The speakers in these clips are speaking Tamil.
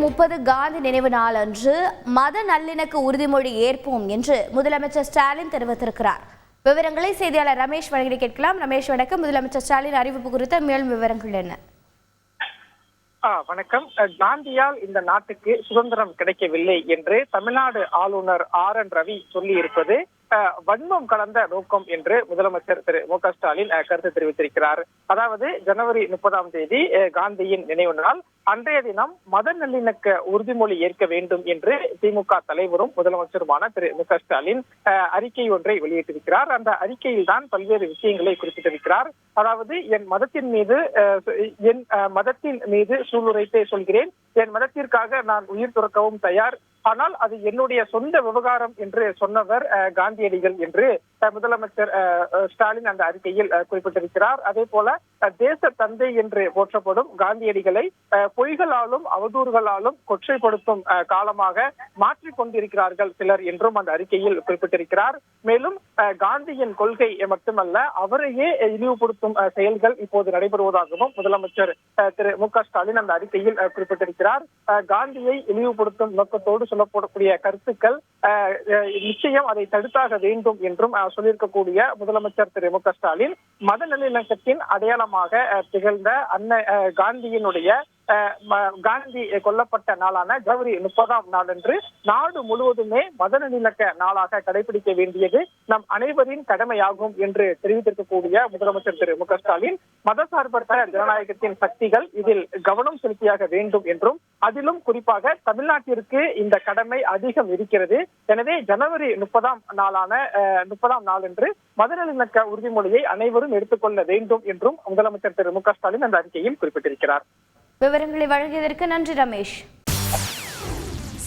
30 காந்தி நினைவு நாள் அன்று மத நல்லிணக்க உறுதிமொழி ஏற்போம் என்று முதலமைச்சர் ஸ்டாலின் தெரிவித்திருக்கிறார். விவரங்களை செய்தியாளர் ரமேஷ் வழங்கி கேட்கலாம். ரமேஷ் வணக்கம். முதலமைச்சர் ஸ்டாலின் அறிவிப்பு குறித்த மேலும் விவரங்கள் என்ன? வணக்கம். காந்தியால் இந்த நாட்டுக்கு சுதந்திரம் கிடைக்கவில்லை என்று தமிழ்நாடு ஆளுநர் RN ரவி சொல்லி இருப்பது வன்மம் கலந்த நோக்கம் என்று முதலமைச்சர் திரு மு.க. ஸ்டாலின் கருத்து தெரிவித்திருக்கிறார். அதாவது ஜனவரி 30ஆம் தேதி காந்தியின் நினைவு நாள். அன்றைய தினம் மத நல்லிணக்க உறுதிமொழி ஏற்க வேண்டும் என்று திமுக தலைவரும் முதலமைச்சருமான திரு மு.க. ஸ்டாலின் அறிக்கை ஒன்றை வெளியிட்டிருக்கிறார். அந்த அறிக்கையில் தான் பல்வேறு விஷயங்களை குறிப்பிட்டிருக்கிறார். அதாவது என் மதத்தின் மீது சூளுரைத்தே சொல்கிறேன். என் மதத்திற்காக நான் உயிர் துறக்கவும் தயார். ஆனால் அது என்னுடைய சொந்த விவகாரம் என்று சொன்னவர் காந்தியடிகள் என்று முதலமைச்சர் ஸ்டாலின் அந்த அறிக்கையில் குறிப்பிட்டிருக்கிறார். அதே போல தேச தந்தை என்று போற்றப்படும் காந்தியடிகளை பொய்களாலும் அவதூறுகளாலும் கொச்சைப்படுத்தும் காலமாக மாற்றிக் கொண்டிருக்கிறார்கள் சிலர் என்றும் அந்த அறிக்கையில் குறிப்பிட்டிருக்கிறார். மேலும் காந்தியின் கொள்கை மட்டுமல்ல, அவரையே இழிவுபடுத்தும் செயல்கள் இப்போது நடைபெறுவதாகவும் முதலமைச்சர் திரு மு.க. ஸ்டாலின் அந்த அறிக்கையில் குறிப்பிட்டிருக்கிறார். காந்தியை இழிவுபடுத்தும் நோக்கத்தோடு சொல்லப்படக்கூடிய கருத்துக்கள் நிச்சயம் அதை தடுத்தாக வேண்டும் என்றும் சொல்லியிருக்கக்கூடிய முதலமைச்சர் திரு மு.க. ஸ்டாலின் மத நல்லிணக்கத்தின் அடையாளமாக திகழ்ந்த காந்தியினுடைய காந்தி கொல்லப்பட்ட நாளான ஜனவரி 30ஆம் நாளன்று நாடு முழுவதுமே மத நல்லிணக்க நாளாக கடைபிடிக்க வேண்டியது நம் அனைவரின் கடமையாகும் என்று தெரிவித்திருக்கக்கூடிய முதலமைச்சர் திரு மு.க. ஸ்டாலின் மதசார்பற்ற ஜனநாயகத்தின் சக்திகள் இதில் கவனம் செலுத்தியாக வேண்டும் என்றும், அதிலும் குறிப்பாக தமிழ்நாட்டிற்கு இந்த கடமை அதிகம் இருக்கிறது. எனவே ஜனவரி 30ஆம் நாளன்று மத நல்லிணக்க உறுதிமொழியை அனைவரும் எடுத்துக்கொள்ள வேண்டும் என்றும் முதலமைச்சர் திரு மு.க. ஸ்டாலின் அந்த அறிக்கையில் குறிப்பிட்டிருக்கிறார். விவரங்களை வழங்கியதற்கு நன்றி ரமேஷ்.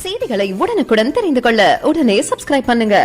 செய்திகளை உடனுக்குடன் தெரிந்து கொள்ள உடனே சப்ஸ்கிரைப் பண்ணுங்க.